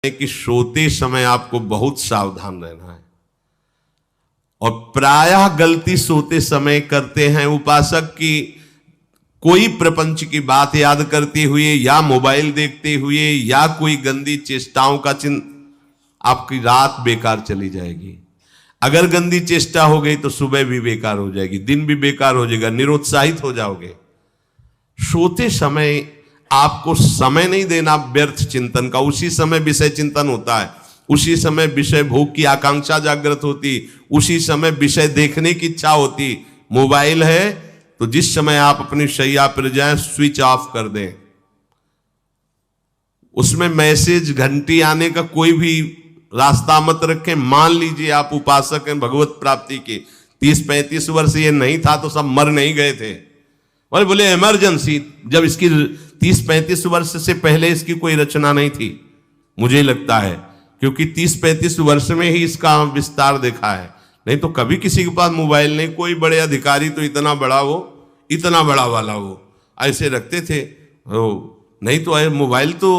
कि सोते समय आपको बहुत सावधान रहना है। और प्रायः गलती सोते समय करते हैं उपासक की कोई प्रपंच की बात याद करते हुए या मोबाइल देखते हुए या कोई गंदी चेष्टाओं का चिन्ह, आपकी रात बेकार चली जाएगी। अगर गंदी चेष्टा हो गई तो सुबह भी बेकार हो जाएगी, दिन भी बेकार हो जाएगा, निरुत्साहित हो जाओगे। सोते समय आपको समय नहीं देना व्यर्थ चिंतन का। उसी समय विषय चिंतन होता है, उसी समय विषय भोग की आकांक्षा जागृत होती, उसी समय विषय देखने की इच्छा होती। मोबाइल है तो जिस समय आप अपनी शैया पर जाएं स्विच ऑफ कर दें। उसमें मैसेज घंटी आने का कोई भी रास्ता मत रखें। मान लीजिए आप उपासक हैं भगवत प्राप्ति के, 30-35 वर्ष ये नहीं था तो सब मर नहीं गए थे। और बोले इमरजेंसी, जब इसकी 30-35 वर्ष से पहले इसकी कोई रचना नहीं थी, मुझे लगता है, क्योंकि 30-35 वर्ष में ही इसका विस्तार देखा है। नहीं तो कभी किसी के पास मोबाइल नहीं। कोई बड़े अधिकारी तो इतना बड़ा वो, इतना बड़ा वाला वो ऐसे रखते थे। नहीं तो मोबाइल तो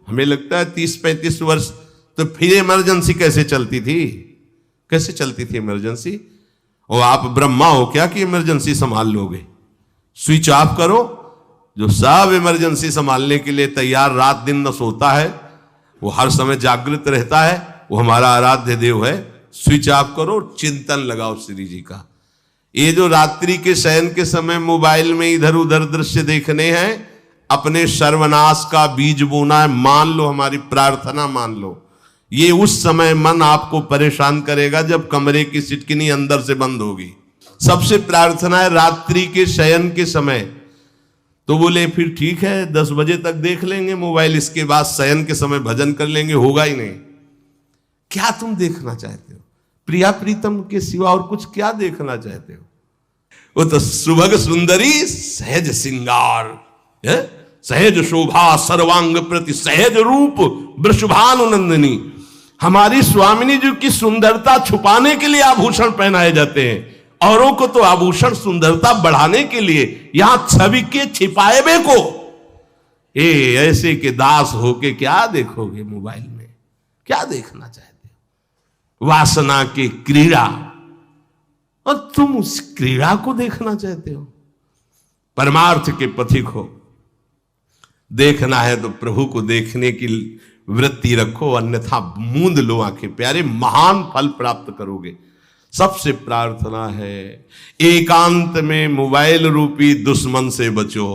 हमें लगता है 30-35 वर्ष। तो फिर इमरजेंसी कैसे चलती थी? कैसे चलती थी इमरजेंसी? और आप ब्रह्मा हो क्या कि इमरजेंसी संभाल लोगे? स्विच ऑफ करो। जो सब इमरजेंसी संभालने के लिए तैयार, रात दिन न सोता है, वो हर समय जागृत रहता है, वो हमारा आराध्य देव है। स्विच ऑफ करो, चिंतन लगाओ श्री जी का। ये जो रात्रि के शयन के समय मोबाइल में इधर उधर दृश्य देखने हैं, अपने सर्वनाश का बीज बोना है। मान लो, हमारी प्रार्थना मान लो। ये उस समय मन आपको परेशान करेगा जब कमरे की सिटकिनी अंदर से बंद होगी। सबसे प्रार्थना है रात्रि के शयन के समय। तो बोले फिर ठीक है 10 बजे तक देख लेंगे मोबाइल, इसके बाद शयन के समय भजन कर लेंगे। होगा ही नहीं। क्या तुम देखना चाहते हो? प्रिया प्रीतम के सिवा और कुछ क्या देखना चाहते हो? वो तो सुभग सुंदरी सहज सिंगार, सहज शोभा सर्वांग प्रति सहज रूप वृषभानुनंदिनी। हमारी स्वामिनी जी की सुंदरता छुपाने के लिए आभूषण पहनाए जाते हैं, औरों को तो आभूषण सुंदरता बढ़ाने के लिए। यहां छवि के छिपाए बे को ऐसे के दास होके क्या देखोगे मोबाइल में? क्या देखना चाहते हो? वासना की क्रीड़ा, और तुम उस क्रीड़ा को देखना चाहते हो। परमार्थ के पथिक हो। देखना है तो प्रभु को देखने की वृत्ति रखो, अन्यथा मूंद लो आंखें। प्यारे, महान फल प्राप्त करोगे। सबसे प्रार्थना है एकांत में मोबाइल रूपी दुश्मन से बचो।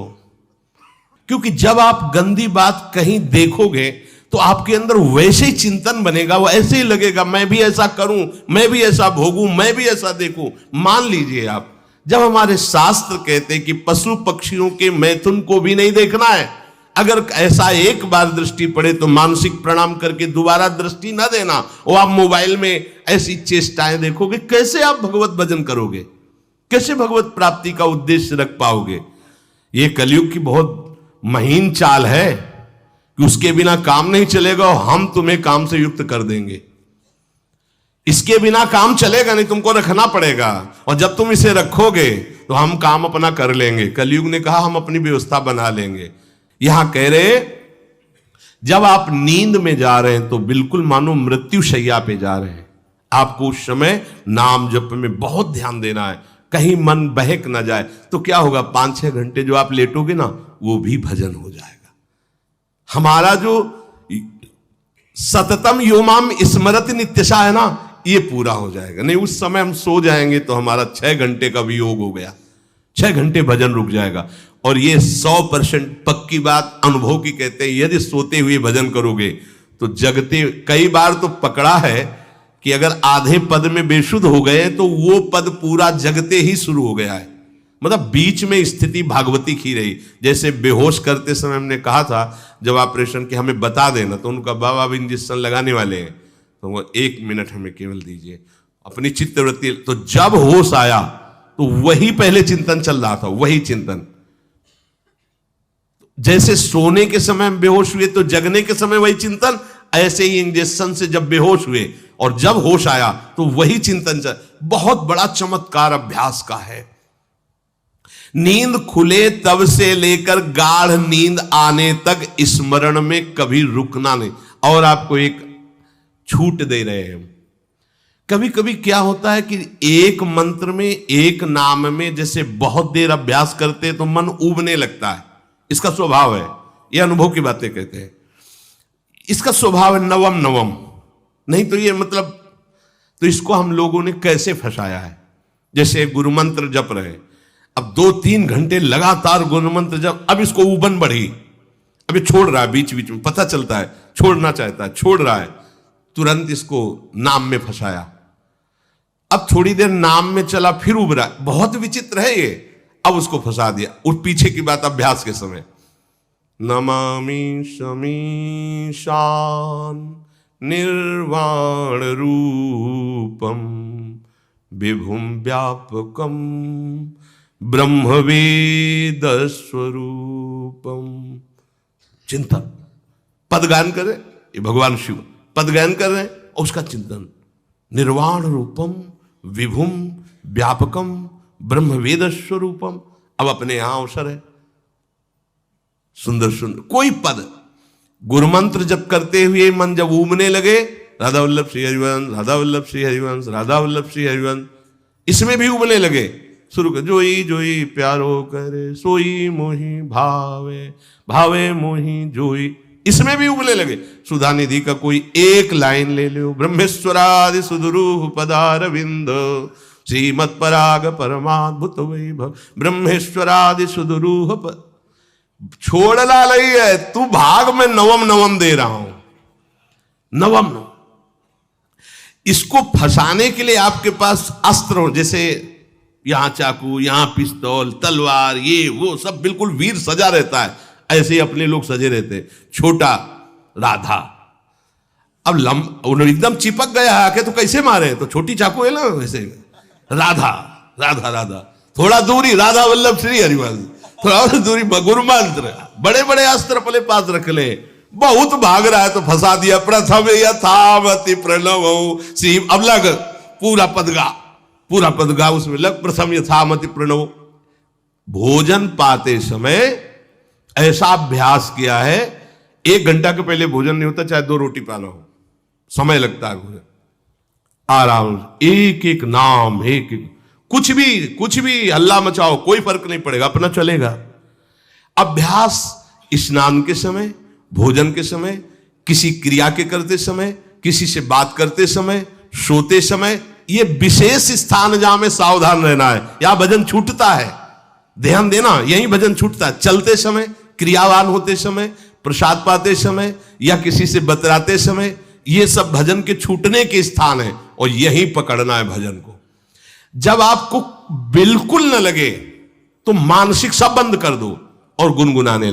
क्योंकि जब आप गंदी बात कहीं देखोगे तो आपके अंदर वैसे ही चिंतन बनेगा, वो ऐसे ही लगेगा मैं भी ऐसा करूं, मैं भी ऐसा भोगूं, मैं भी ऐसा देखूं। मान लीजिए आप, जब हमारे शास्त्र कहते हैं कि पशु पक्षियों के मैथुन को भी नहीं देखना है, अगर ऐसा एक बार दृष्टि पड़े तो मानसिक प्रणाम करके दोबारा दृष्टि न देना। और आप मोबाइल में ऐसी चेष्टाएं देखोगे, कैसे आप भगवत भजन करोगे? कैसे भगवत प्राप्ति का उद्देश्य रख पाओगे? ये कलयुग की बहुत महीन चाल है कि उसके बिना काम नहीं चलेगा और हम तुम्हें काम से युक्त कर देंगे। इसके बिना काम चलेगा नहीं, तुमको रखना पड़ेगा। और जब तुम इसे रखोगे तो हम काम अपना कर लेंगे। कलयुग ने कहा हम अपनी व्यवस्था बना लेंगे। यहां कह रहे जब आप नींद में जा रहे हैं तो बिल्कुल मानो मृत्यु शैया पे जा रहे हैं। आपको उस समय नाम जप में बहुत ध्यान देना है, कहीं मन बहक ना जाए। तो क्या होगा, 5-6 घंटे जो आप लेटोगे ना, वो भी भजन हो जाएगा। हमारा जो सततम योमाम स्मरति नित्यशा है ना, ये पूरा हो जाएगा। नहीं, उस समय हम सो जाएंगे तो हमारा 6 घंटे का भी योग हो गया, 6 घंटे भजन रुक जाएगा। और ये 100% पक्की बात अनुभव की कहते हैं। यदि सोते हुए भजन करोगे तो जगते, कई बार तो पकड़ा है कि अगर आधे पद में बेशुद्ध हो गए तो वो पद पूरा जगते ही शुरू हो गया है। मतलब बीच में स्थिति भागवती की रही। जैसे बेहोश करते समय हमने कहा था जब ऑपरेशन के हमें बता देना, तो उनका बाबा अब इंजेक्शन लगाने वाले हैं तो वो 1 मिनट हमें केवल दीजिए, अपनी चित्तवृत्ति। तो जब होश आया तो वही पहले चिंतन चल रहा था, वही चिंतन। जैसे सोने के समय बेहोश हुए तो जगने के समय वही चिंतन, ऐसे ही इंजेक्शन से जब बेहोश हुए और जब होश आया तो वही चिंतन चल। बहुत बड़ा चमत्कार अभ्यास का है। नींद खुले तब से लेकर गाढ़ नींद आने तक स्मरण में कभी रुकना नहीं। और आपको एक छूट दे रहे हैं। कभी कभी क्या होता है कि एक मंत्र में, एक नाम में जैसे बहुत देर अभ्यास करते हैं तो मन उबने लगता है। इसका स्वभाव है, ये अनुभव की बातें कहते हैं। इसका स्वभाव है नवम नवम, नहीं तो ये मतलब, तो इसको हम लोगों ने कैसे फंसाया है। जैसे गुरु मंत्र जप रहे, अब 2-3 घंटे लगातार गुरु मंत्र जप, अब इसको उबन बढ़ी, अब ये छोड़ रहा है, बीच बीच में पता चलता है छोड़ना चाहता है, छोड़ रहा है, तुरंत इसको नाम में फंसाया। अब थोड़ी देर नाम में चला, फिर उब रहा है, बहुत विचित्र है ये, अब उसको फंसा दिया। उस पीछे की बात अभ्यास के समय, नमामि शमीशान निर्वाण रूपम विभुम व्यापकम ब्रह्मवेद स्वरूपम। चिंतन, पदगान कर रहे, ये भगवान शिव पदगान कर रहे हैं और उसका चिंतन, निर्वाण रूपम विभुम व्यापकम ब्रह्मवेद स्वरूपम। अब अपने यहां अवसर है, सुंदर सुंदर कोई पद गुरु मंत्र जब करते हुए मन जब उमने लगे, राधा वल्लभ श्री हरिवंश, राधा वल्लभ श्री हरिवंश, राधा वल्लभ श्री हरिवंश, इसमें भी उमने लगे, शुरू कर, जोई जोई प्यारो करे सोई मोही भावे, भावे मोही जोई, इसमें भी उबले लगे। सुधा निधि का कोई एक लाइन ले लो, ब्रह्मेश्वरादि सुदुरूह पदारविंद श्रीमत् पराग परमाद्भुत वैभव, ब्रह्मेश्वरादि सुदुरूह छोड़ना नहीं है, तू भाग में नवम नवम दे रहा हूं, नवम नवम। इसको फंसाने के लिए आपके पास अस्त्र हो, जैसे यहां चाकू, यहां पिस्तौल, तलवार, ये वो सब बिल्कुल वीर सजा रहता है, ऐसे ही अपने लोग सजे रहते। छोटा राधा, अब उन्होंने एकदम चिपक गया आके तो कैसे मारे, तो छोटी चाकू है ना वैसे, राधा राधा राधा, थोड़ा दूरी राधा वल्लभ श्री हरिवंश, थोड़ा दूरी गुरु मंत्र, बड़े बड़े अस्त्र अपने पास रख ले, बहुत भाग रहा है तो फंसा दिया। प्रथम यथावति प्रणव श्री, अब लग पूरा पदगा, पूरा पदगा उसमें लग, प्रथम यथामति प्रणव। भोजन पाते समय ऐसा अभ्यास किया है, 1 घंटा के पहले भोजन नहीं होता, चाहे 2 रोटी पाना हो, समय लगता है भोजन, आराम, एक एक नाम, एक एक, कुछ भी हल्ला मचाओ, कोई फर्क नहीं पड़ेगा, अपना चलेगा। अभ्यास स्नान के समय, भोजन के समय, किसी क्रिया के करते समय, किसी से बात करते समय, सोते समय, ये विशेष स्थान जहां में सावधान रहना है। यहां भजन छूटता है, ध्यान देना, यही भजन छूटता है। चलते समय, क्रियावान होते समय, प्रसाद पाते समय या किसी से बतराते समय, ये सब भजन के छूटने के स्थान है और यही पकड़ना है भजन को। जब आपको बिल्कुल न लगे तो मानसिक सब बंद कर दो और गुनगुनाने